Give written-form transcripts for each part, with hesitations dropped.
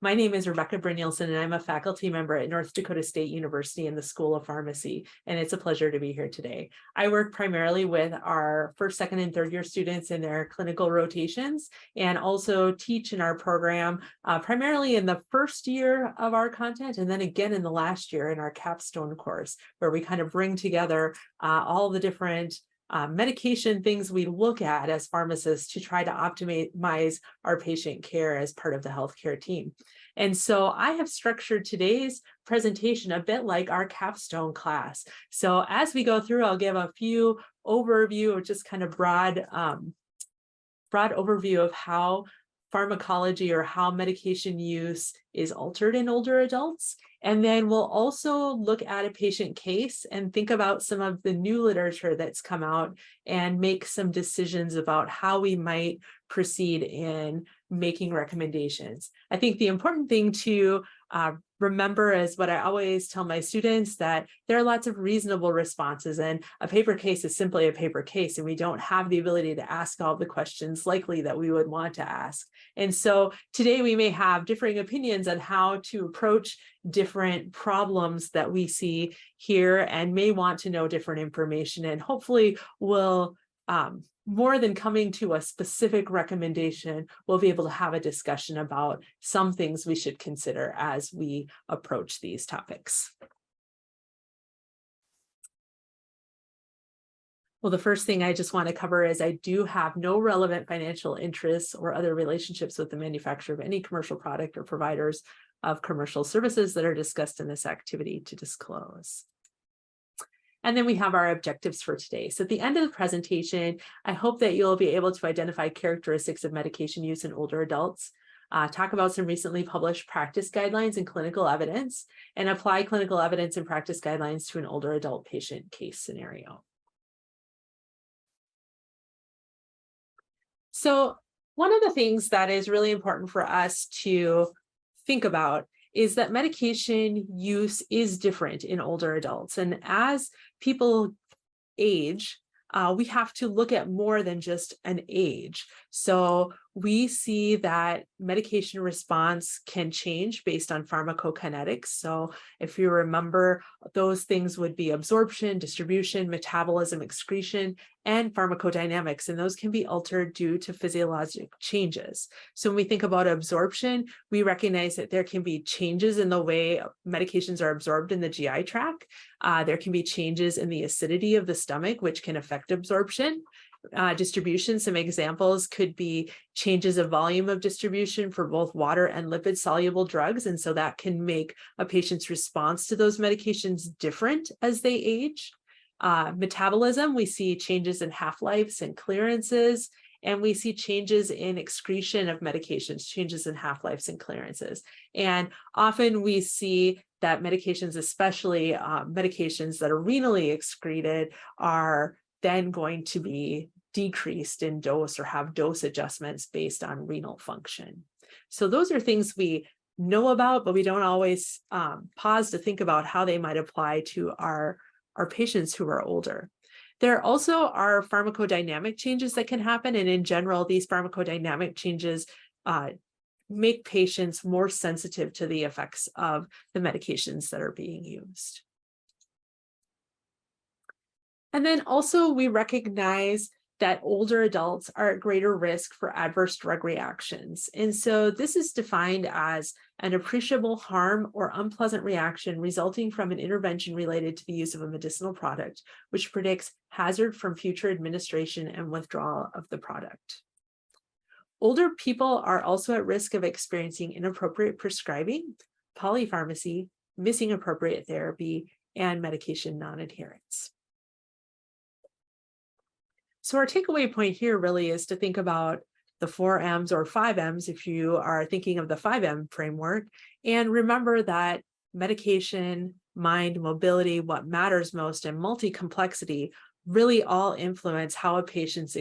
My name is Rebecca Brynjolfsson, and I'm a faculty member at North Dakota State University in the School of Pharmacy, and it's a pleasure to be here today. I work primarily with our first, second, and third year students in their clinical rotations, and also teach in our program primarily in the first year of our content, and then again in the last year in our capstone course, where we kind of bring together all the different medication things we look at as pharmacists to try to optimize our patient care as part of the healthcare team. And so I have structured today's presentation a bit like our capstone class. So as we go through, I'll give a few overview or just kind of broad overview of how pharmacology or how medication use is altered in older adults. And then we'll also look at a patient case and think about some of the new literature that's come out and make some decisions about how we might proceed in making recommendations. I think the important thing to remember is what I always tell my students, that there are lots of reasonable responses, and a paper case is simply a paper case, and we don't have the ability to ask all the questions likely that we would want to ask. And so today we may have differing opinions on how to approach different problems that we see here and may want to know different information, and hopefully will more than coming to a specific recommendation, we'll be able to have a discussion about some things we should consider as we approach these topics. Well, the first thing I just want to cover is I do have no relevant financial interests or other relationships with the manufacturer of any commercial product or providers of commercial services that are discussed in this activity to disclose. And then we have our objectives for today. So at the end of the presentation, I hope that you'll be able to identify characteristics of medication use in older adults, talk about some recently published practice guidelines and clinical evidence, and apply clinical evidence and practice guidelines to an older adult patient case scenario. So one of the things that is really important for us to think about is that medication use is different in older adults. And as people age, we have to look at more than just an age. So we see that medication response can change based on pharmacokinetics. So if you remember, those things would be absorption, distribution, metabolism, excretion, and pharmacodynamics, and those can be altered due to physiologic changes. So when we think about absorption, we recognize that there can be changes in the way medications are absorbed in the GI tract. There can be changes in the acidity of the stomach, which can affect absorption. Distribution, some examples could be changes of volume of distribution for both water and lipid soluble drugs. And so that can make a patient's response to those medications different as they age. Metabolism, we see changes in half-lives and clearances, and we see changes in excretion of medications, changes in half-lives and clearances. And often we see that medications, especially medications that are renally excreted, are then going to be decreased in dose or have dose adjustments based on renal function. So those are things we know about, but we don't always pause to think about how they might apply to our patients who are older. There also are pharmacodynamic changes that can happen, and in general, these pharmacodynamic changes make patients more sensitive to the effects of the medications that are being used. And then also we recognize that older adults are at greater risk for adverse drug reactions. And so this is defined as an appreciable harm or unpleasant reaction resulting from an intervention related to the use of a medicinal product, which predicts hazard from future administration and withdrawal of the product. Older people are also at risk of experiencing inappropriate prescribing, polypharmacy, missing appropriate therapy, and medication non-adherence. So our takeaway point here really is to think about the 4 M's or 5 M's if you are thinking of the 5M framework, and remember that medication, mind, mobility, what matters most, and multi-complexity really all influence how a patient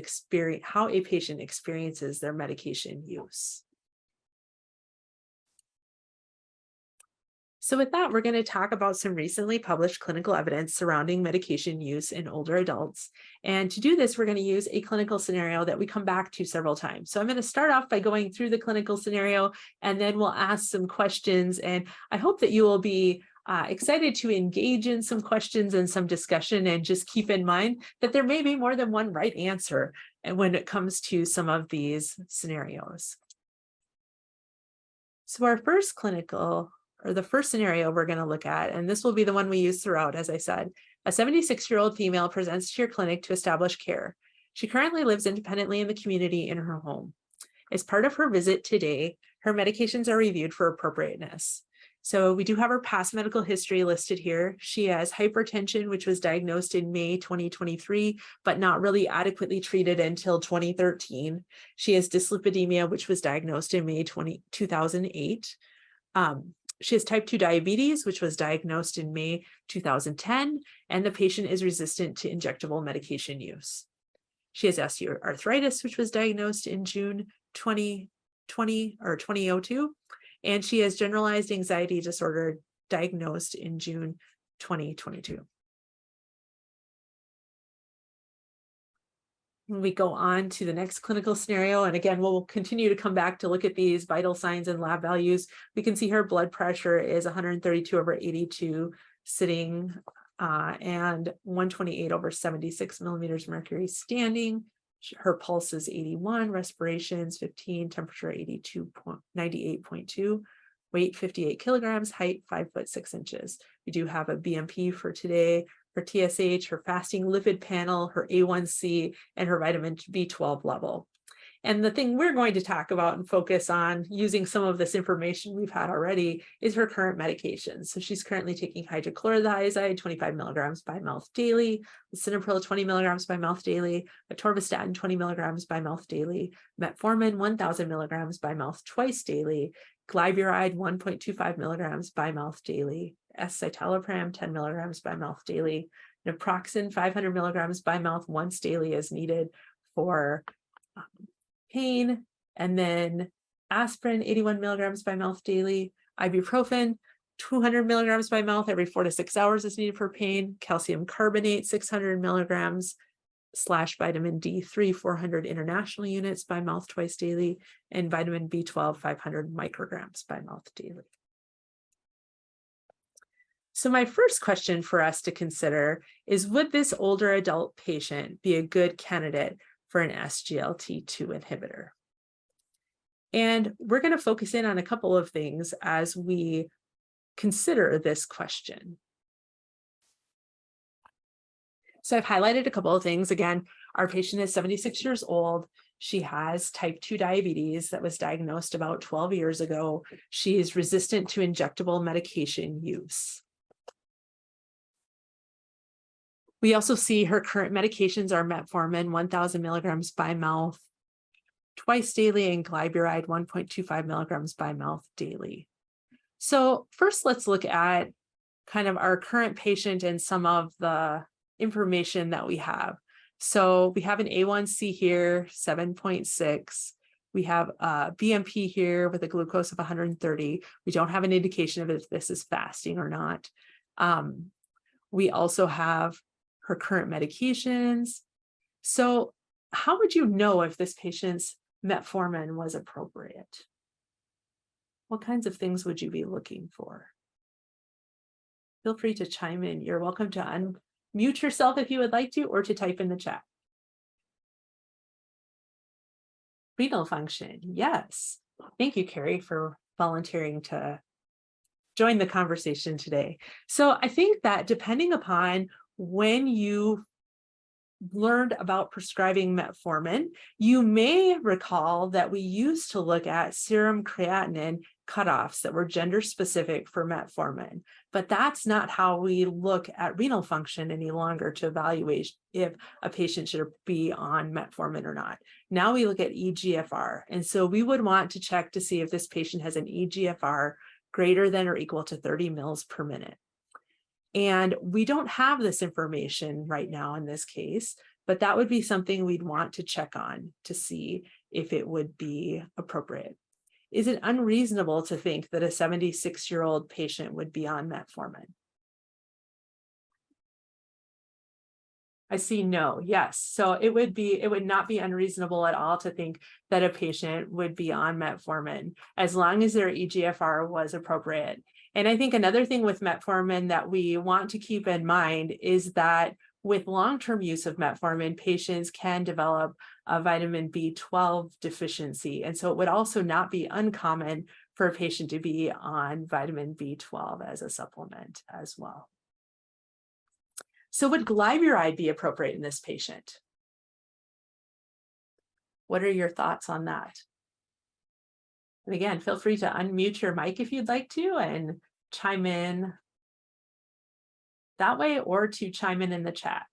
experiences their medication use. So with that, we're going to talk about some recently published clinical evidence surrounding medication use in older adults. And to do this, we're going to use a clinical scenario that we come back to several times. So I'm going to start off by going through the clinical scenario, and then we'll ask some questions. And I hope that you will be excited to engage in some questions and some discussion, and just keep in mind that there may be more than one right answer when it comes to some of these scenarios. So our first the first scenario we're going to look at, and this will be the one we use throughout, as I said, a 76-year-old female presents to your clinic to establish care. She currently lives independently in the community in her home. As part of her visit today, her medications are reviewed for appropriateness. So we do have her past medical history listed here. She has hypertension, which was diagnosed in May 2023, but not really adequately treated until 2013. She has dyslipidemia, which was diagnosed in May 2008. She has type 2 diabetes, which was diagnosed in May 2010, and the patient is resistant to injectable medication use. She has osteoarthritis, which was diagnosed in June 2002, and she has generalized anxiety disorder diagnosed in June 2022. We go on to the next clinical scenario. And again, we'll continue to come back to look at these vital signs and lab values. We can see her blood pressure is 132/82 sitting and 128/76 millimeters mercury standing. Her pulse is 81, respirations 15, temperature 98.2, weight 58 kilograms, height 5'6". We do have a BMP for today, her TSH, her fasting lipid panel, her A1C, and her vitamin B12 level. And the thing we're going to talk about and focus on using some of this information we've had already is her current medications. So she's currently taking hydrochlorothiazide, 25 milligrams by mouth daily, lisinopril, 20 milligrams by mouth daily, atorvastatin, 20 milligrams by mouth daily, metformin, 1,000 milligrams by mouth twice daily, glyburide, 1.25 milligrams by mouth daily, escitalopram, 10 milligrams by mouth daily, naproxen, 500 milligrams by mouth once daily as needed for pain, and then aspirin, 81 milligrams by mouth daily, ibuprofen, 200 milligrams by mouth every 4 to 6 hours is needed for pain, calcium carbonate, 600 milligrams / vitamin D3, 400 international units by mouth twice daily, and vitamin B12, 500 micrograms by mouth daily. So my first question for us to consider is, would this older adult patient be a good candidate for an SGLT2 inhibitor? And we're going to focus in on a couple of things as we consider this question. So I've highlighted a couple of things. Again, our patient is 76 years old. She has type 2 diabetes that was diagnosed about 12 years ago. She is resistant to injectable medication use. We also see her current medications are metformin, 1,000 milligrams by mouth twice daily, and glyburide, 1.25 milligrams by mouth daily. So first, let's look at kind of our current patient and some of the information that we have. So we have an A1C here, 7.6. We have a BMP here with a glucose of 130. We don't have an indication of if this is fasting or not. We also have her current medications. So how would you know if this patient's metformin was appropriate? What kinds of things would you be looking for? Feel free to chime in. You're welcome to unmute yourself if you would like to, or to type in the chat. Renal function, yes. Thank you, Carrie, for volunteering to join the conversation today. So I think that depending upon when you learned about prescribing metformin, you may recall that we used to look at serum creatinine cutoffs that were gender specific for metformin, but that's not how we look at renal function any longer to evaluate if a patient should be on metformin or not. Now we look at eGFR, and so we would want to check to see if this patient has an eGFR greater than or equal to 30 mils per minute. And we don't have this information right now in this case, but that would be something we'd want to check on to see if it would be appropriate. is it unreasonable to think that a 76-year-old patient would be on metformin? I see no, yes. So it would not be unreasonable at all to think that a patient would be on metformin as long as their eGFR was appropriate. And I think another thing with metformin that we want to keep in mind is that with long-term use of metformin, patients can develop a vitamin B12 deficiency. And so it would also not be uncommon for a patient to be on vitamin B12 as a supplement as well. So would glyburide be appropriate in this patient? What are your thoughts on that? And again, feel free to unmute your mic if you'd like to and chime in that way, or to chime in the chat.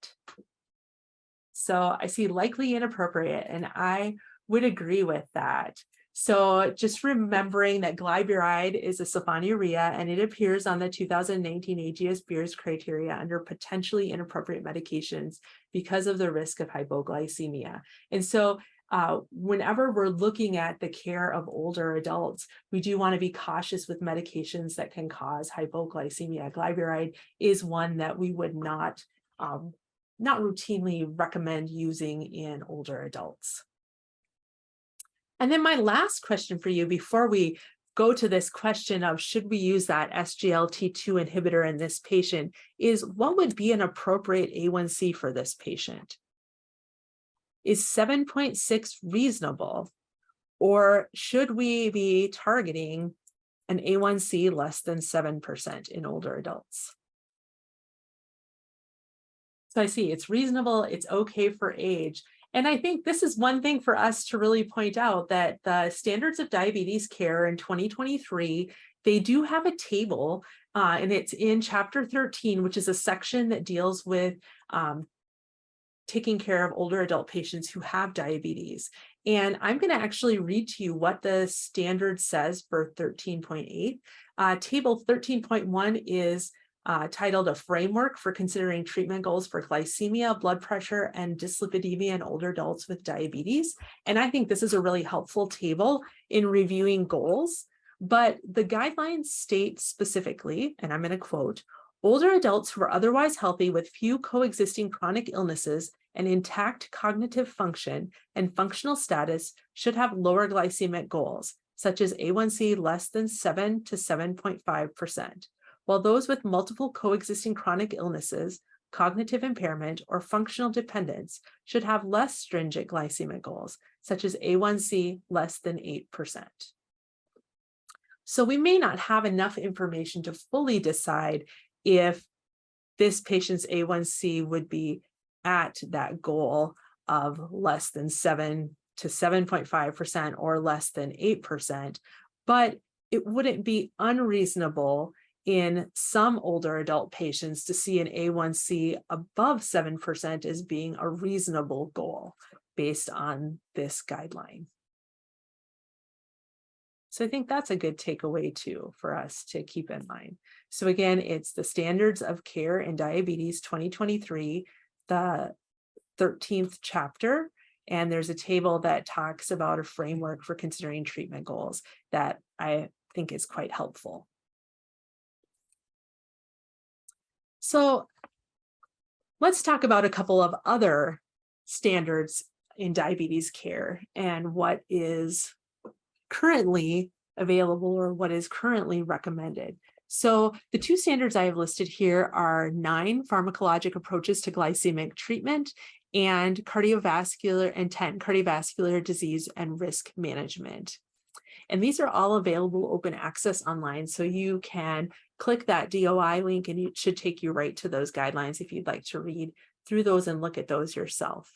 So I see likely inappropriate, and I would agree with that. So just remembering that glyburide is a sulfonylurea, and it appears on the 2019 AGS-BEERS criteria under potentially inappropriate medications because of the risk of hypoglycemia. And so whenever we're looking at the care of older adults, we do want to be cautious with medications that can cause hypoglycemia. Glyburide is one that we would not routinely recommend using in older adults. And then my last question for you before we go to this question of should we use that SGLT2 inhibitor in this patient is, what would be an appropriate A1C for this patient? Is 7.6 reasonable, or should we be targeting an A1C less than 7% in older adults? So I see it's reasonable, it's okay for age. And I think this is one thing for us to really point out, that the standards of diabetes care in 2023, they do have a table, and it's in chapter 13, which is a section that deals with taking care of older adult patients who have diabetes. And I'm going to actually read to you what the standard says for 13.8. Table 13.1 is titled A Framework for Considering Treatment Goals for Glycemia, Blood Pressure, and Dyslipidemia in Older Adults with Diabetes. And I think this is a really helpful table in reviewing goals. But the guidelines state specifically, and I'm going to quote, older adults who are otherwise healthy with few coexisting chronic illnesses and intact cognitive function and functional status should have lower glycemic goals, such as A1C less than 7 to 7.5%. While those with multiple coexisting chronic illnesses, cognitive impairment, or functional dependence should have less stringent glycemic goals, such as A1C less than 8%. So we may not have enough information to fully decide if this patient's A1C would be at that goal of less than 7 to 7.5% or less than 8%, but it wouldn't be unreasonable in some older adult patients to see an A1C above 7% as being a reasonable goal based on this guideline. So I think that's a good takeaway too for us to keep in mind. So again, it's the Standards of Care in Diabetes 2023, the 13th chapter, and there's a table that talks about a framework for considering treatment goals that I think is quite helpful. So let's talk about a couple of other standards in diabetes care and what is currently available or what is currently recommended. So the two standards I have listed here are 9 pharmacologic approaches to glycemic treatment and cardiovascular, and 10 cardiovascular disease and risk management. And these are all available open access online. So you can click that DOI link and it should take you right to those guidelines if you'd like to read through those and look at those yourself.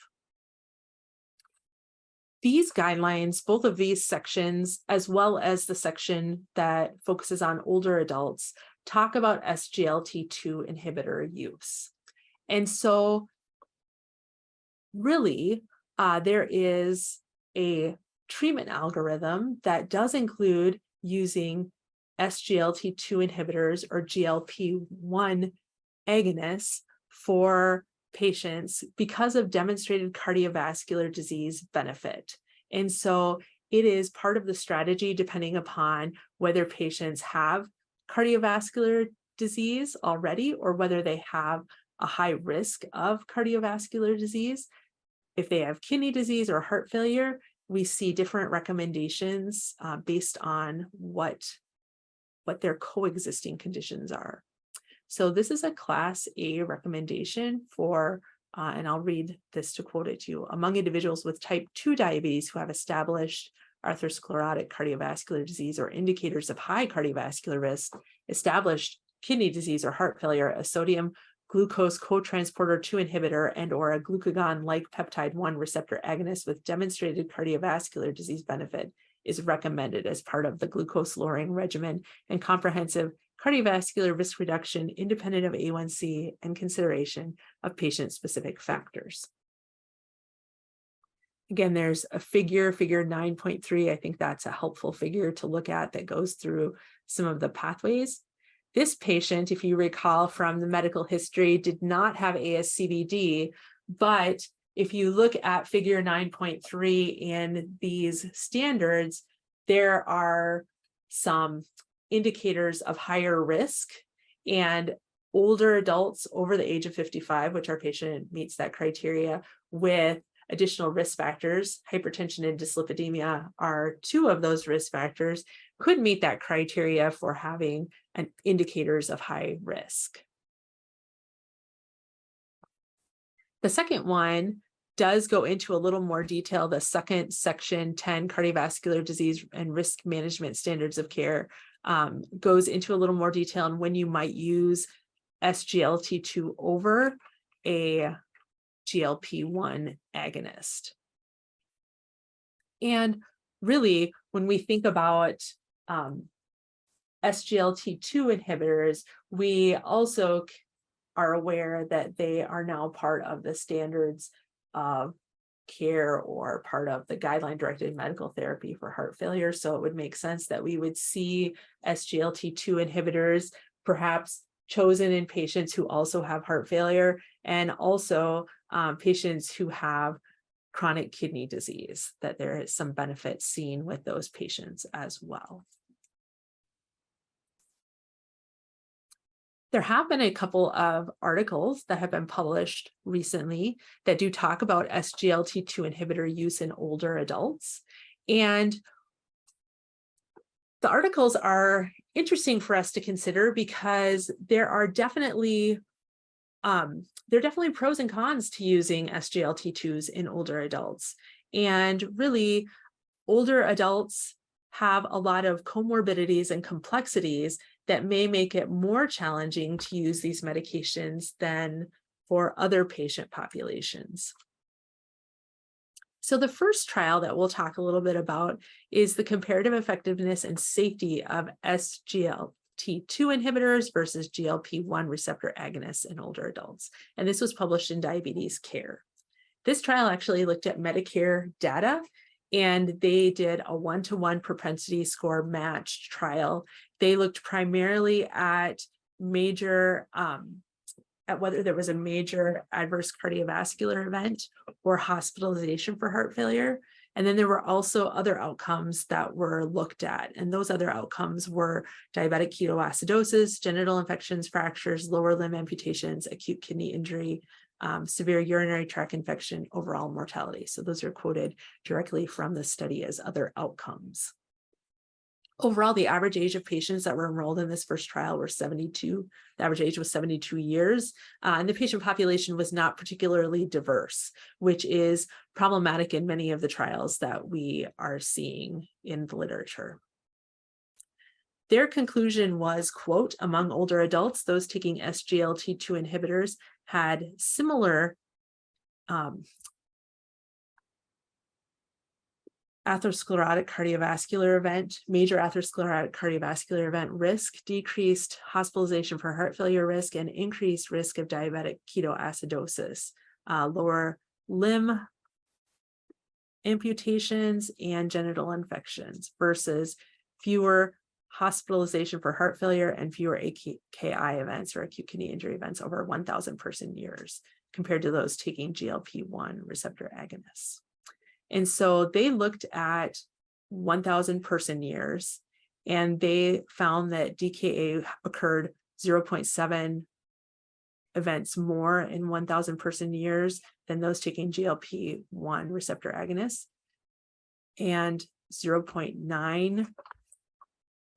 These guidelines, both of these sections, as well as the section that focuses on older adults, talk about SGLT2 inhibitor use. And so really, there is a treatment algorithm that does include using SGLT2 inhibitors or GLP-1 agonists for patients because of demonstrated cardiovascular disease benefit. And so it is part of the strategy depending upon whether patients have cardiovascular disease already or whether they have a high risk of cardiovascular disease. If they have kidney disease or heart failure, we see different recommendations based on what their coexisting conditions are. So this is a Class A recommendation for, and I'll read this to quote it to you, among individuals with type 2 diabetes who have established atherosclerotic cardiovascular disease or indicators of high cardiovascular risk, established kidney disease or heart failure, a sodium glucose cotransporter 2 inhibitor and or a glucagon-like peptide 1 receptor agonist with demonstrated cardiovascular disease benefit is recommended as part of the glucose lowering regimen and comprehensive cardiovascular risk reduction independent of A1C and consideration of patient-specific factors. Again, there's a figure 9.3. I think that's a helpful figure to look at that goes through some of the pathways. This patient, if you recall from the medical history, did not have ASCVD, but if you look at figure 9.3 in these standards, there are some indicators of higher risk, and older adults over the age of 55, which our patient meets that criteria, with additional risk factors, hypertension and dyslipidemia are two of those risk factors, could meet that criteria for having indicators of high risk. The second one does go into a little more detail. The second section 10, cardiovascular disease and risk management standards of care, goes into a little more detail on when you might use SGLT2 over a GLP-1 agonist. And really, when we think about SGLT2 inhibitors, we also are aware that they are now part of the standards of care or part of the guideline-directed medical therapy for heart failure. So it would make sense that we would see SGLT2 inhibitors perhaps chosen in patients who also have heart failure and also patients who have chronic kidney disease, that there is some benefit seen with those patients as well. There have been a couple of articles that have been published recently that do talk about SGLT2 inhibitor use in older adults. And the articles are interesting for us to consider because there are definitely pros and cons to using SGLT2s in older adults. And really, older adults have a lot of comorbidities and complexities that may make it more challenging to use these medications than for other patient populations. So the first trial that we'll talk a little bit about is the comparative effectiveness and safety of SGLT2 inhibitors versus GLP-1 receptor agonists in older adults. And this was published in Diabetes Care. This trial actually looked at Medicare data, and they did a 1-to-1 propensity score matched trial. They looked primarily at whether there was a major adverse cardiovascular event or hospitalization for heart failure. And then there were also other outcomes that were looked at. And those other outcomes were diabetic ketoacidosis, genital infections, fractures, lower limb amputations, acute kidney injury, severe urinary tract infection, overall mortality. So those are quoted directly from the study as other outcomes. Overall, the average age of patients that were enrolled in this first trial were 72. The average age was 72 years, and the patient population was not particularly diverse, which is problematic in many of the trials that we are seeing in the literature. Their conclusion was, quote, among older adults, those taking SGLT2 inhibitors had similar atherosclerotic cardiovascular event, major atherosclerotic cardiovascular event risk, decreased hospitalization for heart failure risk, and increased risk of diabetic ketoacidosis, lower limb amputations, and genital infections versus fewer hospitalization for heart failure and fewer AKI events or acute kidney injury events over 1,000 person years compared to those taking GLP-1 receptor agonists. And so they looked at 1,000 person years, and they found that DKA occurred 0.7 events more in 1,000 person years than those taking GLP-1 receptor agonists, and 0.9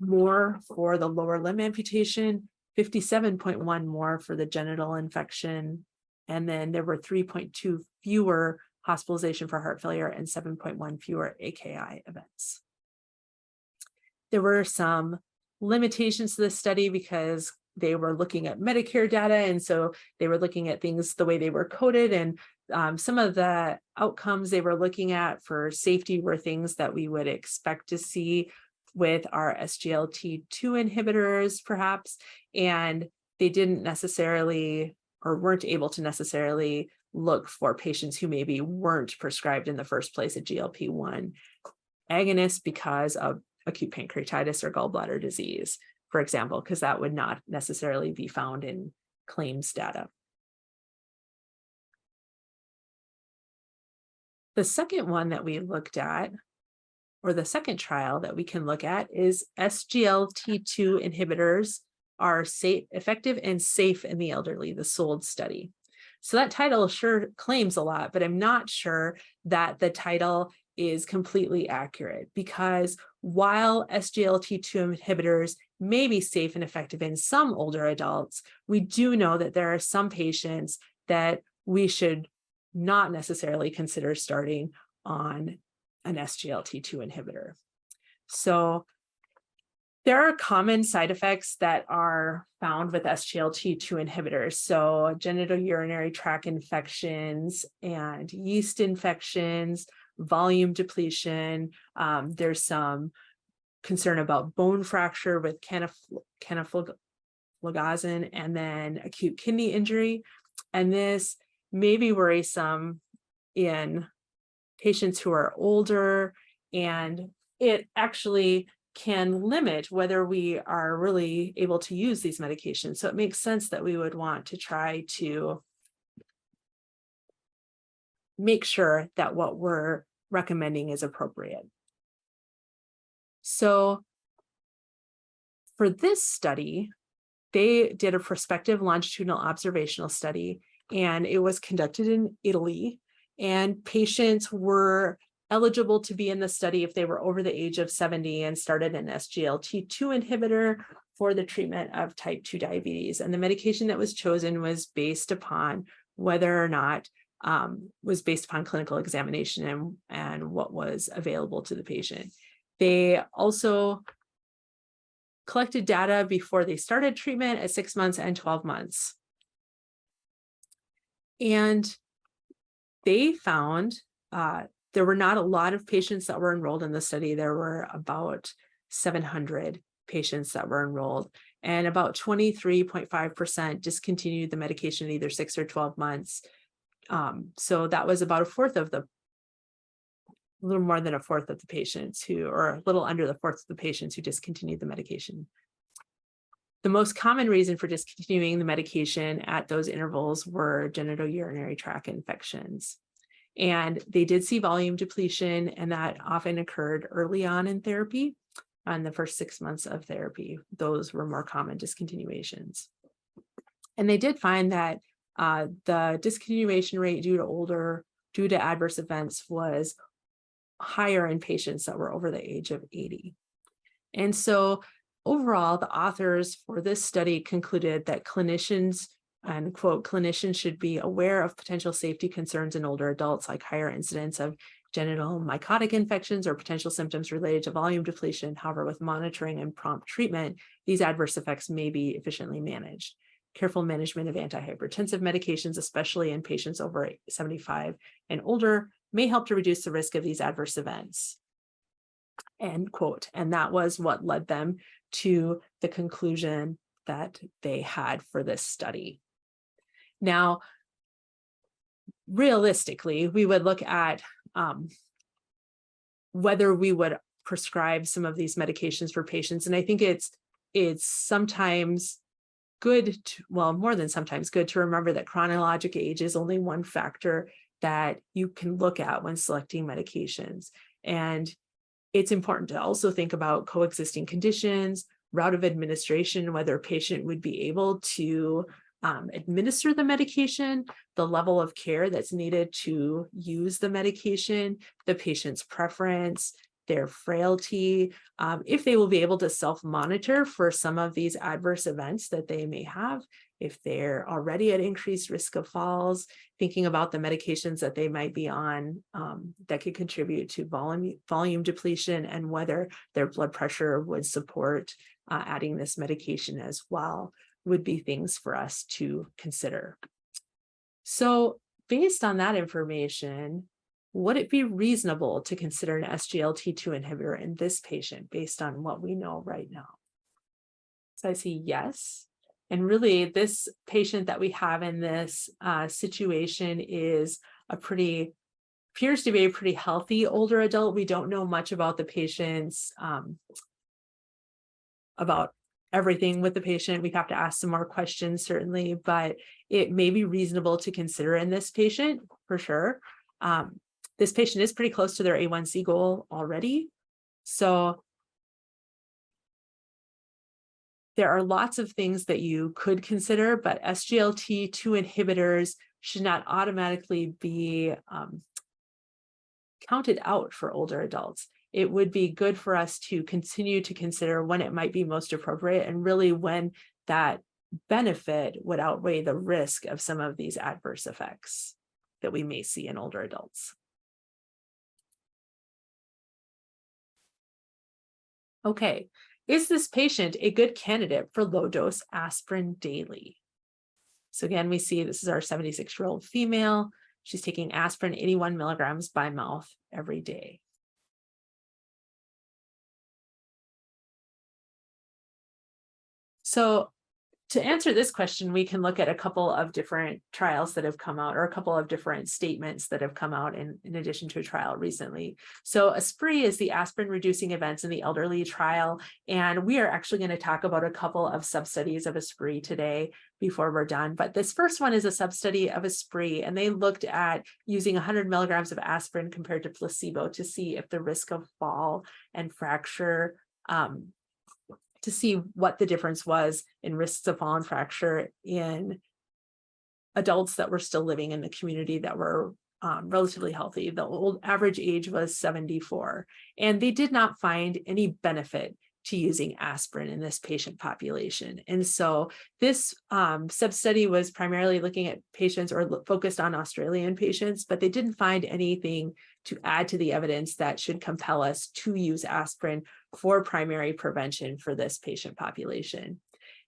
more for the lower limb amputation, 57.1 more for the genital infection, and then there were 3.2 fewer hospitalization for heart failure and 7.1 fewer AKI events. There were some limitations to this study because they were looking at Medicare data, and so they were looking at things the way they were coded, and some of the outcomes they were looking at for safety were things that we would expect to see with our SGLT2 inhibitors, perhaps, and they didn't necessarily or weren't able to necessarily look for patients who maybe weren't prescribed in the first place a GLP-1 agonist because of acute pancreatitis or gallbladder disease, for example, because that would not necessarily be found in claims data. The second one that we looked at, or the second trial that we can look at, is SGLT2 inhibitors are safe, effective, and safe in the elderly, the SOLD study. So that title sure claims a lot, but I'm not sure that the title is completely accurate, because while SGLT2 inhibitors may be safe and effective in some older adults, we do know that there are some patients that we should not necessarily consider starting on an SGLT2 inhibitor. So there are common side effects that are found with SGLT2 inhibitors. So genitourinary tract infections and yeast infections, volume depletion. There's some concern about bone fracture with canaflagin and then acute kidney injury. And this may be worrisome in patients who are older, and it actually can limit whether we are really able to use these medications. So it makes sense that we would want to try to make sure that what we're recommending is appropriate. So for this study, they did a prospective longitudinal observational study, and it was conducted in Italy, and patients were eligible to be in the study if they were over the age of 70 and started an SGLT2 inhibitor for the treatment of type 2 diabetes. And the medication that was chosen was based upon whether or not was based upon clinical examination and what was available to the patient. They also collected data before they started treatment at 6 months and 12 months. And they found there were not a lot of patients that were enrolled in the study. There were about 700 patients that were enrolled, and about 23.5% discontinued the medication in either 6 or 12 months. So that was about a little more than a fourth of the patients who, or a little under the fourth of the patients who discontinued the medication. The most common reason for discontinuing the medication at those intervals were genitourinary tract infections. And they did see volume depletion, and that often occurred early on in therapy, on the first 6 months of therapy. Those were more common discontinuations. And they did find that the discontinuation rate due to adverse events was higher in patients that were over the age of 80. And so overall, the authors for this study concluded that clinicians, and quote, clinicians should be aware of potential safety concerns in older adults, like higher incidence of genital mycotic infections or potential symptoms related to volume depletion. However, with monitoring and prompt treatment, these adverse effects may be efficiently managed. Careful management of antihypertensive medications, especially in patients over 75 and older, may help to reduce the risk of these adverse events. End quote. And that was what led them to the conclusion that they had for this study. Now, realistically, we would look at whether we would prescribe some of these medications for patients. And I think it's sometimes good to, well, more than sometimes good to remember that chronologic age is only one factor that you can look at when selecting medications. And it's important to also think about coexisting conditions, route of administration, whether a patient would be able to administer the medication, the level of care that's needed to use the medication, the patient's preference, their frailty, if they will be able to self-monitor for some of these adverse events that they may have, if they're already at increased risk of falls, thinking about the medications that they might be on that could contribute to volume depletion, and whether their blood pressure would support adding this medication as well, would be things for us to consider. So based on that information, would it be reasonable to consider an SGLT2 inhibitor in this patient based on what we know right now? So I see yes. And really, this patient that we have in this situation is appears to be a pretty healthy older adult. We don't know much about the patient's, about everything with the patient. We have to ask some more questions, certainly, but it may be reasonable to consider in this patient for sure. This patient is pretty close to their A1C goal already. So there are lots of things that you could consider, but SGLT2 inhibitors should not automatically be counted out for older adults. It would be good for us to continue to consider when it might be most appropriate, and really when that benefit would outweigh the risk of some of these adverse effects that we may see in older adults. Okay, is this patient a good candidate for low-dose aspirin daily? So again, we see this is our 76-year-old female. She's taking aspirin 81 milligrams by mouth every day. So to answer this question, we can look at a couple of different trials that have come out, or a couple of different statements that have come out in addition to a trial recently. So ASPREE is the aspirin reducing events in the elderly trial. And we are actually going to talk about a couple of sub-studies of ASPREE today before we're done. But this first one is a sub-study of ASPREE, and they looked at using 100 milligrams of aspirin compared to placebo to see if the risk of fall and fracture, to see what the difference was in risks of fall and fracture in adults that were still living in the community that were relatively healthy. The average age was 74, and they did not find any benefit to using aspirin in this patient population. And so this sub-study was primarily looking at patients, or focused on Australian patients, but they didn't find anything to add to the evidence that should compel us to use aspirin for primary prevention for this patient population.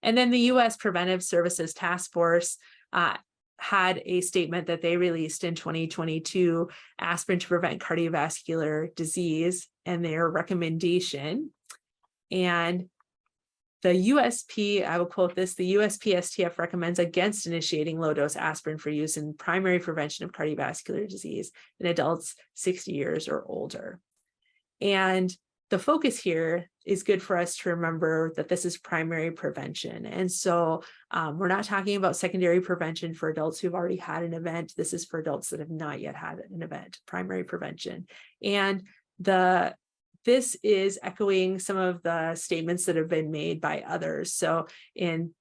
And then the US Preventive Services Task Force had a statement that they released in 2022, aspirin to prevent cardiovascular disease, and their recommendation. And the USP, I will quote this, the USPSTF recommends against initiating low-dose aspirin for use in primary prevention of cardiovascular disease in adults 60 years or older. And the focus here is good for us to remember that this is primary prevention. And so we're not talking about secondary prevention for adults who've already had an event. This is for adults that have not yet had an event, primary prevention. And this is echoing some of the statements that have been made by others. So in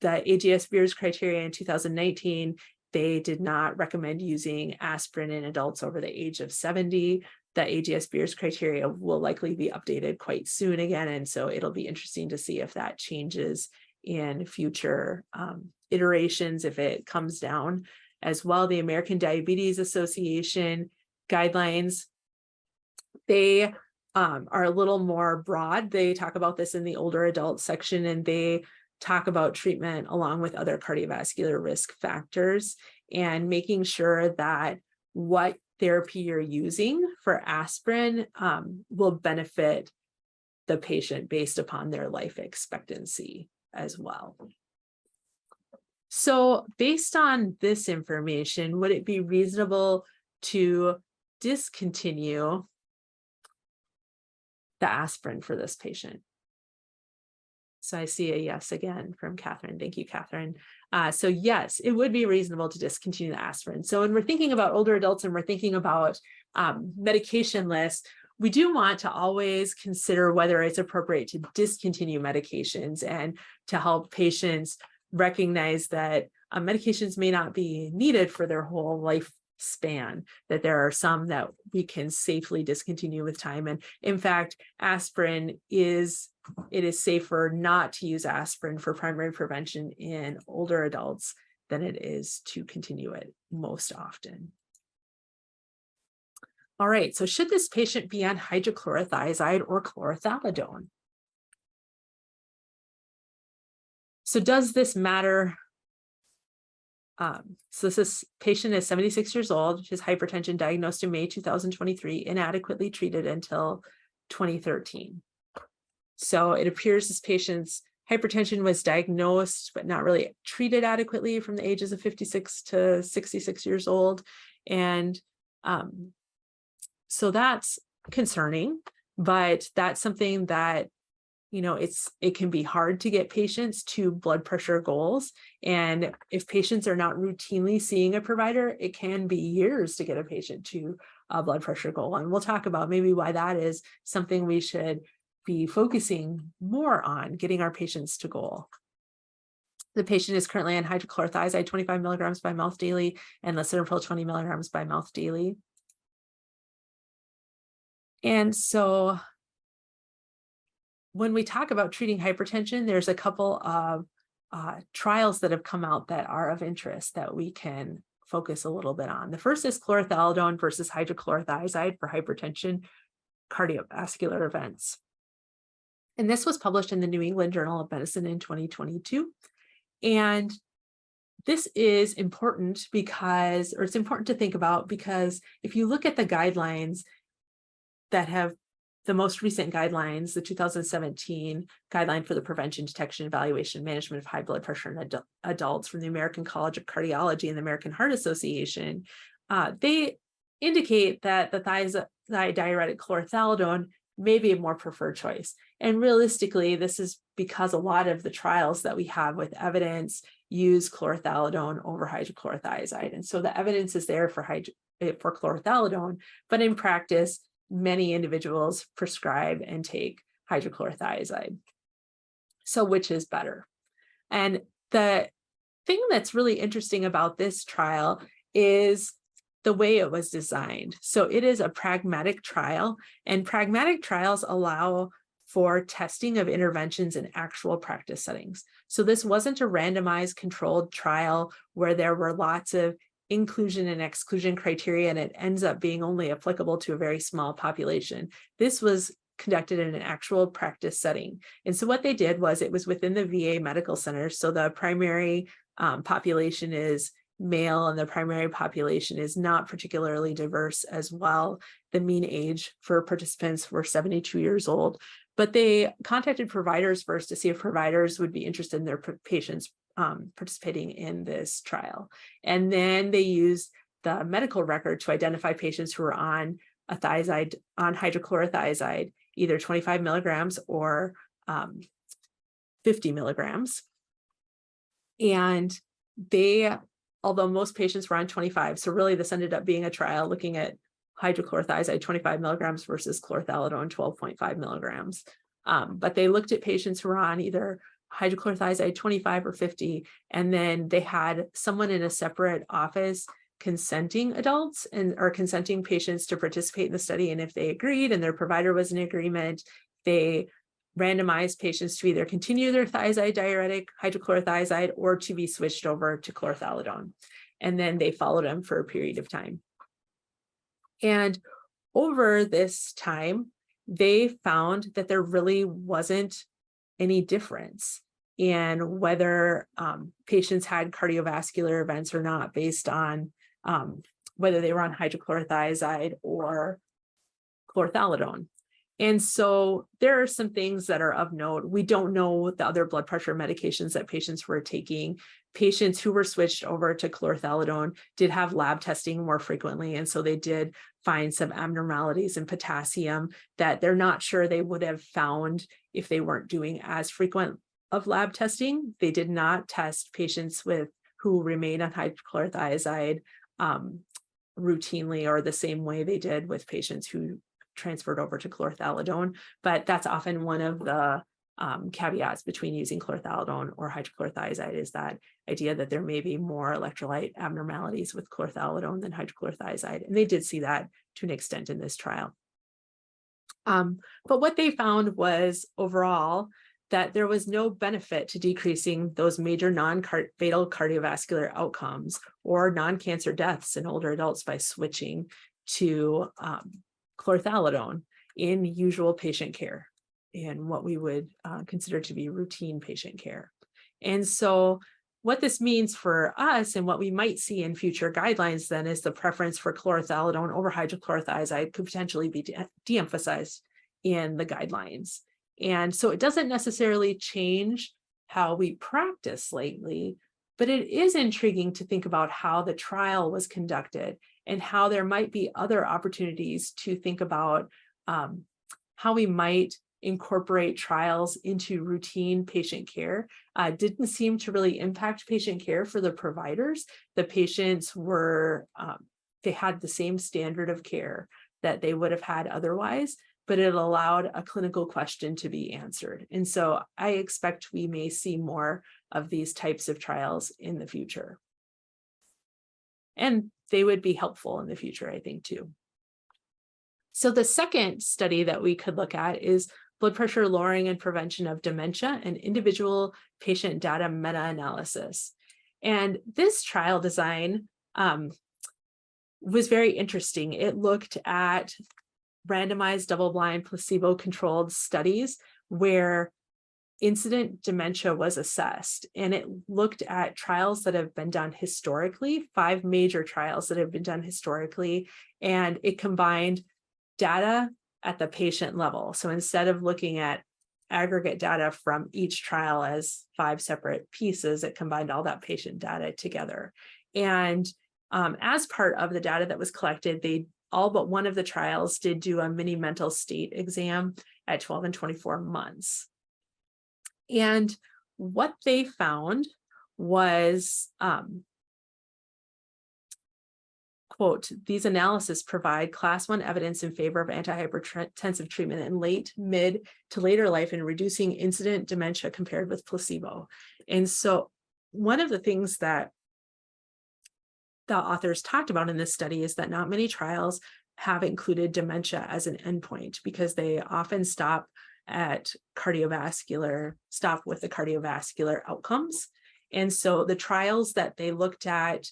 the AGS Beers criteria in 2019, they did not recommend using aspirin in adults over the age of 70. The AGS Beers criteria will likely be updated quite soon again. And so it'll be interesting to see if that changes in future iterations, if it comes down as well. The American Diabetes Association guidelines, they are a little more broad. They talk about this in the older adult section, and they talk about treatment along with other cardiovascular risk factors, and making sure that what therapy you're using for aspirin will benefit the patient based upon their life expectancy as well. So based on this information, would it be reasonable to discontinue the aspirin for this patient? So I see a yes again from Catherine. Thank you, Catherine. So yes, it would be reasonable to discontinue the aspirin. So when we're thinking about older adults and we're thinking about medication lists, we do want to always consider whether it's appropriate to discontinue medications and to help patients recognize that medications may not be needed for their whole lifespan, that there are some that we can safely discontinue with time. And in fact, it is safer not to use aspirin for primary prevention in older adults than it is to continue it most often. All right, so should this patient be on hydrochlorothiazide or chlorothalidone? So does this matter? So this patient is 76 years old, his hypertension diagnosed in May 2023, inadequately treated until 2013. So it appears this patient's hypertension was diagnosed but not really treated adequately from the ages of 56 to 66 years old. And so that's concerning, but that's something that, it can be hard to get patients to blood pressure goals. And if patients are not routinely seeing a provider, it can be years to get a patient to a blood pressure goal. And we'll talk about maybe why that is something we should be focusing more on, getting our patients to goal. The patient is currently on hydrochlorothiazide 25 milligrams by mouth daily and lisinopril 20 milligrams by mouth daily. And so when we talk about treating hypertension, there's a couple of trials that have come out that are of interest that we can focus a little bit on. The first is chlorothalidone versus hydrochlorothiazide for hypertension cardiovascular events. And this was published in the New England Journal of Medicine in 2022. And this is important it's important to think about because if you look at the guidelines that have the most recent guidelines, the 2017 guideline for the prevention, detection, evaluation, and management of high blood pressure in adults from the American College of Cardiology and the American Heart Association, they indicate that the thiazide diuretic chlorothalidone may be a more preferred choice. And realistically, this is because a lot of the trials that we have with evidence use chlorothalidone over hydrochlorothiazide. And so the evidence is there for chlorothalidone, but in practice, many individuals prescribe and take hydrochlorothiazide. So which is better? And the thing that's really interesting about this trial is the way it was designed. So it is a pragmatic trial, and pragmatic trials allow for testing of interventions in actual practice settings. So this wasn't a randomized controlled trial where there were lots of inclusion and exclusion criteria, and it ends up being only applicable to a very small population. This was conducted in an actual practice setting. And so what they did was it was within the VA medical center. So the primary population is male and the primary population is not particularly diverse as well. The mean age for participants were 72 years old, but they contacted providers first to see if providers would be interested in their patients participating in this trial. And then they used the medical record to identify patients who were on hydrochlorothiazide, either 25 milligrams or 50 milligrams. And although most patients were on 25, so really this ended up being a trial looking at hydrochlorothiazide 25 milligrams versus chlorothalidone 12.5 milligrams. But they looked at patients who were on either hydrochlorothiazide 25 or 50, and then they had someone in a separate office consenting adults or consenting patients to participate in the study. And if they agreed and their provider was in agreement, they randomized patients to either continue their thiazide diuretic hydrochlorothiazide or to be switched over to chlorothalidone. And then they followed them for a period of time. And over this time, they found that there really wasn't any difference in whether patients had cardiovascular events or not based on whether they were on hydrochlorothiazide or chlorothalidone. And so there are some things that are of note. We don't know the other blood pressure medications that patients were taking. Patients who were switched over to chlorothalidone did have lab testing more frequently. And so they did find some abnormalities in potassium that they're not sure they would have found if they weren't doing as frequent of lab testing. They did not test patients who remained on hydrochlorothiazide routinely or the same way they did with patients who transferred over to chlorthalidone, but that's often one of the caveats between using chlorthalidone or hydrochlorothiazide, is that idea that there may be more electrolyte abnormalities with chlorthalidone than hydrochlorothiazide. And they did see that to an extent in this trial. But what they found was overall that there was no benefit to decreasing those major non-fatal cardiovascular outcomes or non-cancer deaths in older adults by switching to chlorthalidone in usual patient care, in what we would consider to be routine patient care. And so what this means for us and what we might see in future guidelines then is the preference for chlorthalidone over hydrochlorothiazide could potentially be de-emphasized in the guidelines. And so it doesn't necessarily change how we practice lately, but it is intriguing to think about how the trial was conducted and how there might be other opportunities to think about how we might incorporate trials into routine patient care. Didn't seem to really impact patient care for the providers. The patients were, they had the same standard of care that they would have had otherwise, but it allowed a clinical question to be answered. And so I expect we may see more of these types of trials in the future. And they would be helpful in the future, I think, too. So the second study that we could look at is blood pressure lowering and prevention of dementia and individual patient data meta-analysis. And this trial design was very interesting. It looked at randomized double-blind placebo-controlled studies where incident dementia was assessed, and it looked at trials that have been done historically, 5 major trials that have been done historically, and it combined data at the patient level. So instead of looking at aggregate data from each trial as 5 separate pieces, it combined all that patient data together. And as part of the data that was collected, they all but one of the trials did do a mini mental state exam at 12 and 24 months. And what they found was, quote, these analyses provide class 1 evidence in favor of antihypertensive treatment in late, mid to later life in reducing incident dementia compared with placebo. And so one of the things that the authors talked about in this study is that not many trials have included dementia as an endpoint because they often stop with the cardiovascular outcomes. And so the trials that they looked at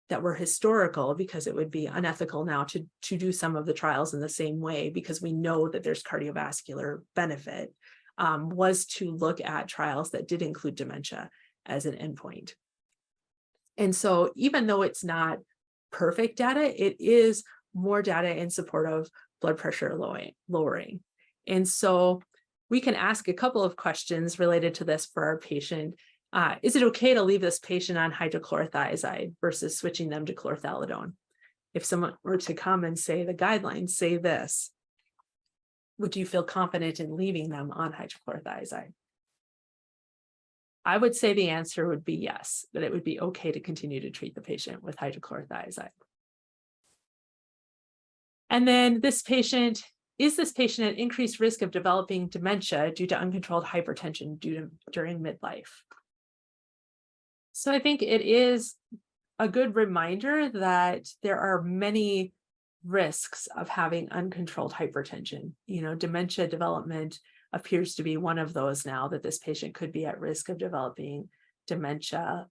that were historical, because it would be unethical now to do some of the trials in the same way because we know that there's cardiovascular benefit, was to look at trials that did include dementia as an endpoint. And so even though it's not perfect data, it is more data in support of blood pressure lowering. And so we can ask a couple of questions related to this for our patient. Is it okay to leave this patient on hydrochlorothiazide versus switching them to chlorthalidone? If someone were to come and say the guidelines say this, would you feel confident in leaving them on hydrochlorothiazide? I would say the answer would be yes, that it would be okay to continue to treat the patient with hydrochlorothiazide. And then is this patient at increased risk of developing dementia due to uncontrolled hypertension during midlife? So I think it is a good reminder that there are many risks of having uncontrolled hypertension. Dementia development appears to be one of those now, that this patient could be at risk of developing dementia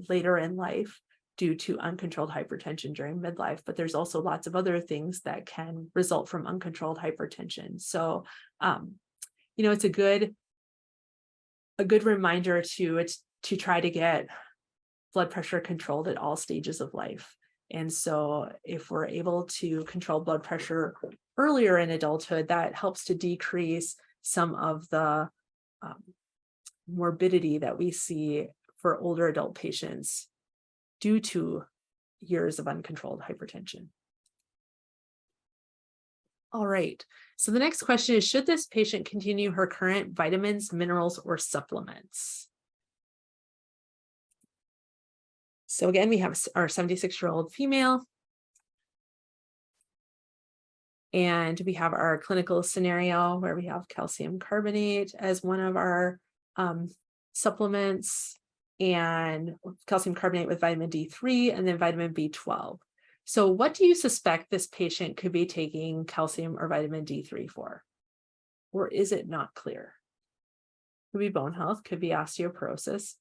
later in life due to uncontrolled hypertension during midlife. But there's also lots of other things that can result from uncontrolled hypertension. So, it's a good reminder to try to get blood pressure controlled at all stages of life. And so if we're able to control blood pressure earlier in adulthood, that helps to decrease some of the morbidity that we see for older adult patients due to years of uncontrolled hypertension. All right, so the next question is, should this patient continue her current vitamins, minerals, or supplements? So again, we have our 76-year-old female. And we have our clinical scenario where we have calcium carbonate as one of our supplements, and calcium carbonate with vitamin D3 and then vitamin B12. So what do you suspect this patient could be taking calcium or vitamin D3 for? Or is it not clear? Could be bone health, could be osteoporosis.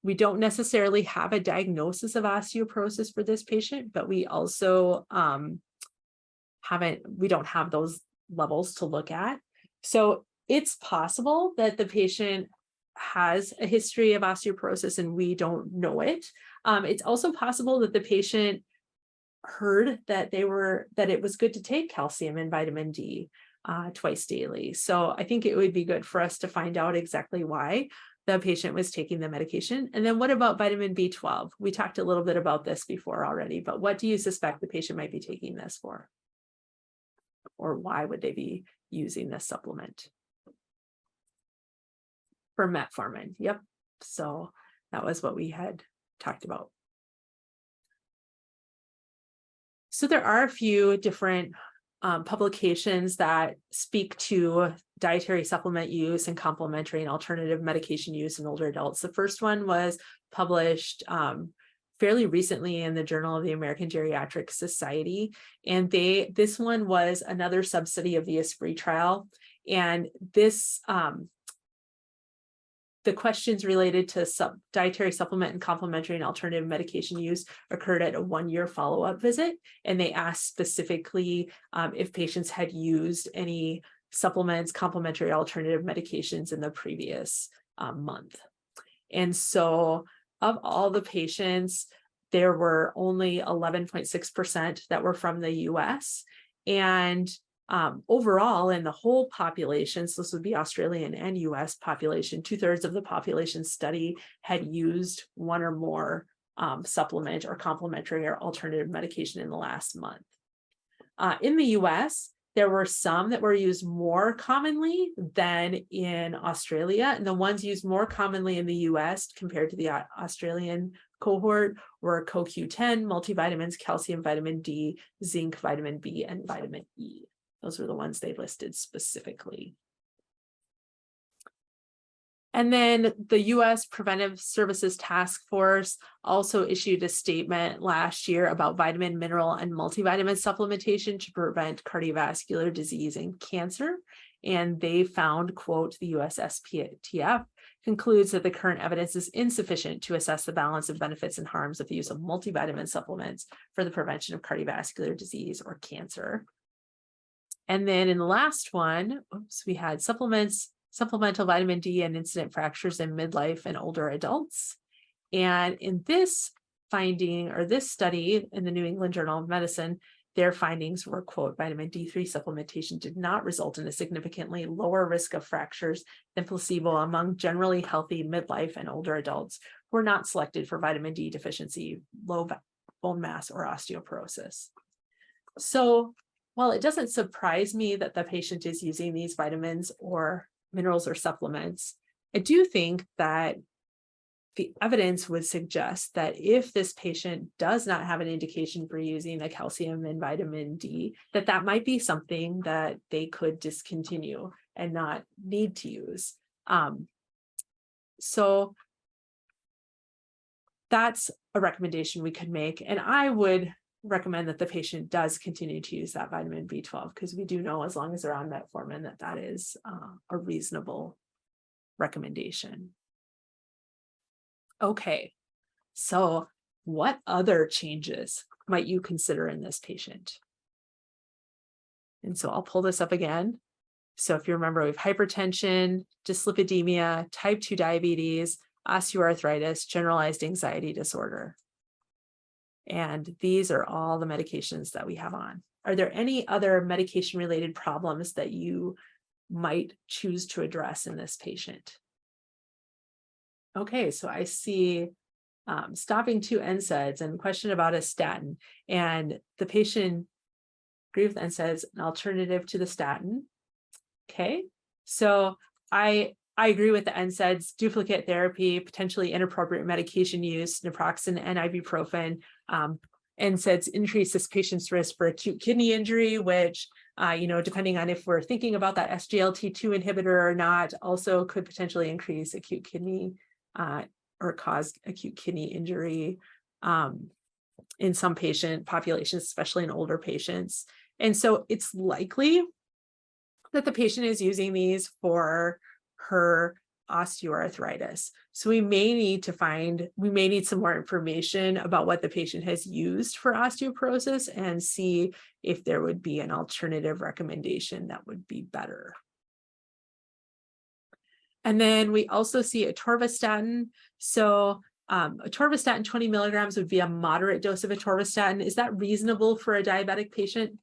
We don't necessarily have a diagnosis of osteoporosis for this patient, but we also we don't have those levels to look at. So it's possible that the patient has a history of osteoporosis and we don't know it. It's also possible that the patient heard that it was good to take calcium and vitamin D twice daily. So I think it would be good for us to find out exactly why the patient was taking the medication. And then what about vitamin B12? We talked a little bit about this before already, but what do you suspect the patient might be taking this for? Or why would they be using this supplement? For metformin. Yep. So that was what we had talked about. So there are a few different publications that speak to dietary supplement use and complementary and alternative medication use in older adults. The first one was published fairly recently in the Journal of the American Geriatric Society. And this one was another sub-study of the ESPRI trial. And this, the questions related to dietary supplement and complementary and alternative medication use occurred at a 1-year follow-up visit. And they asked specifically if patients had used any supplements, complementary alternative medications in the previous month. And so of all the patients, there were only 11.6% that were from the US. And overall, in the whole population, so this would be Australian and US population, 2/3 of the population study had used one or more supplement or complementary or alternative medication in the last month. In the US, there were some that were used more commonly than in Australia. And the ones used more commonly in the US compared to the Australian cohort were CoQ10, multivitamins, calcium, vitamin D, zinc, vitamin B, and vitamin E. Those were the ones they listed specifically. And then the US Preventive Services Task Force also issued a statement last year about vitamin, mineral, and multivitamin supplementation to prevent cardiovascular disease and cancer. And they found, quote, the USSPTF concludes that the current evidence is insufficient to assess the balance of benefits and harms of the use of multivitamin supplements for the prevention of cardiovascular disease or cancer. And then in the last one, we had supplemental vitamin D and incident fractures in midlife and older adults. And in this finding, or this study in the New England Journal of Medicine, their findings were, quote, vitamin D3 supplementation did not result in a significantly lower risk of fractures than placebo among generally healthy midlife and older adults who were not selected for vitamin D deficiency, low bone mass, or osteoporosis. So while it doesn't surprise me that the patient is using these vitamins or minerals or supplements, I do think that the evidence would suggest that if this patient does not have an indication for using the calcium and vitamin D, that might be something that they could discontinue and not need to use. So that's a recommendation we could make. And I would recommend that the patient does continue to use that vitamin B12, because we do know, as long as they're on metformin, that is a reasonable recommendation. Okay, so what other changes might you consider in this patient? And so I'll pull this up again. So if you remember, we have hypertension, dyslipidemia, type 2 diabetes, osteoarthritis, generalized anxiety disorder. And these are all the medications that we have on. Are there any other medication-related problems that you might choose to address in this patient? Okay, so I see stopping 2 NSAIDs and question about a statin. And the patient agreed with NSAIDs, an alternative to the statin. Okay, so I agree with the NSAIDs, duplicate therapy, potentially inappropriate medication use, naproxen and ibuprofen. NSAIDs increase this patient's risk for acute kidney injury, which depending on if we're thinking about that SGLT2 inhibitor or not, also could potentially increase acute kidney or cause acute kidney injury in some patient populations, especially in older patients. And so it's likely that the patient is using these for her osteoarthritis. So we may need some more information about what the patient has used for osteoporosis and see if there would be an alternative recommendation that would be better. And then we also see atorvastatin. So atorvastatin 20 milligrams would be a moderate dose of atorvastatin. Is that reasonable for a diabetic patient?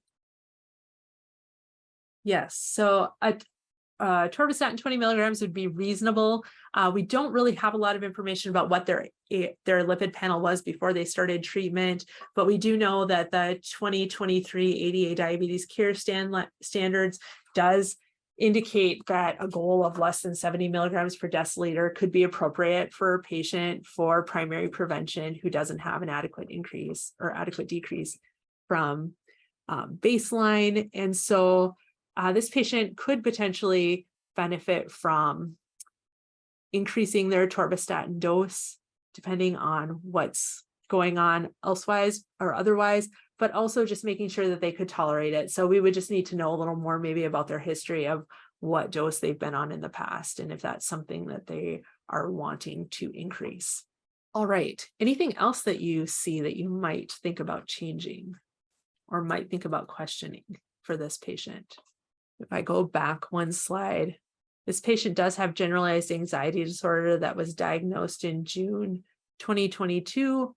Yes. So atorvastatin 20 milligrams would be reasonable. We don't really have a lot of information about what their lipid panel was before they started treatment, but we do know that the 2023 ADA Diabetes Care Standards does indicate that a goal of less than 70 milligrams per deciliter could be appropriate for a patient for primary prevention who doesn't have an adequate increase or adequate decrease from baseline. And so this patient could potentially benefit from increasing their atorvastatin dose, depending on what's going on elsewise or otherwise, but also just making sure that they could tolerate it. So we would just need to know a little more maybe about their history of what dose they've been on in the past, and if that's something that they are wanting to increase. All right, anything else that you see that you might think about changing or might think about questioning for this patient? If I go back one slide, this patient does have generalized anxiety disorder that was diagnosed in June 2022.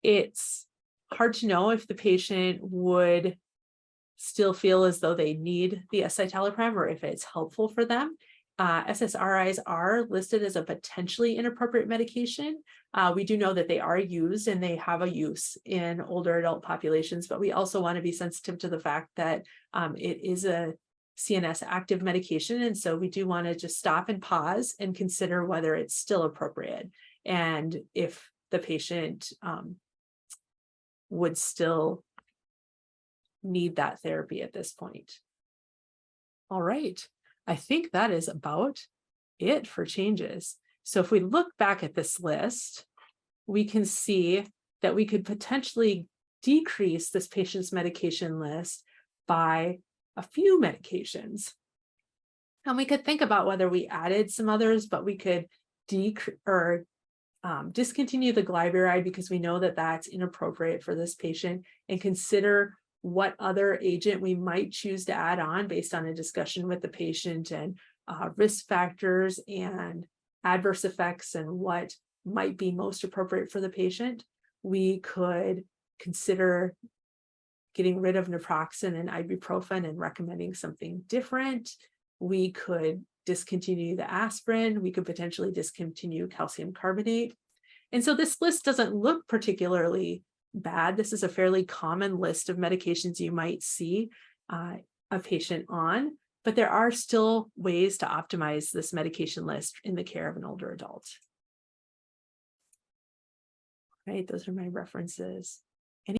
It's hard to know if the patient would still feel as though they need the escitalopram or if it's helpful for them. SSRIs are listed as a potentially inappropriate medication. We do know that they are used and they have a use in older adult populations, but we also want to be sensitive to the fact that it is a CNS active medication. And so we do want to just stop and pause and consider whether it's still appropriate and if the patient would still need that therapy at this point. All right. I think that is about it for changes. So if we look back at this list, we can see that we could potentially decrease this patient's medication list by a few medications. And we could think about whether we added some others, but we could discontinue the glyburide because we know that that's inappropriate for this patient, and consider what other agent we might choose to add on based on a discussion with the patient and risk factors and adverse effects and what might be most appropriate for the patient. We could consider getting rid of naproxen and ibuprofen and recommending something different. We could discontinue the aspirin. We could potentially discontinue calcium carbonate. And so this list doesn't look particularly bad. This is a fairly common list of medications you might see a patient on, but there are still ways to optimize this medication list in the care of an older adult. Right, those are my references.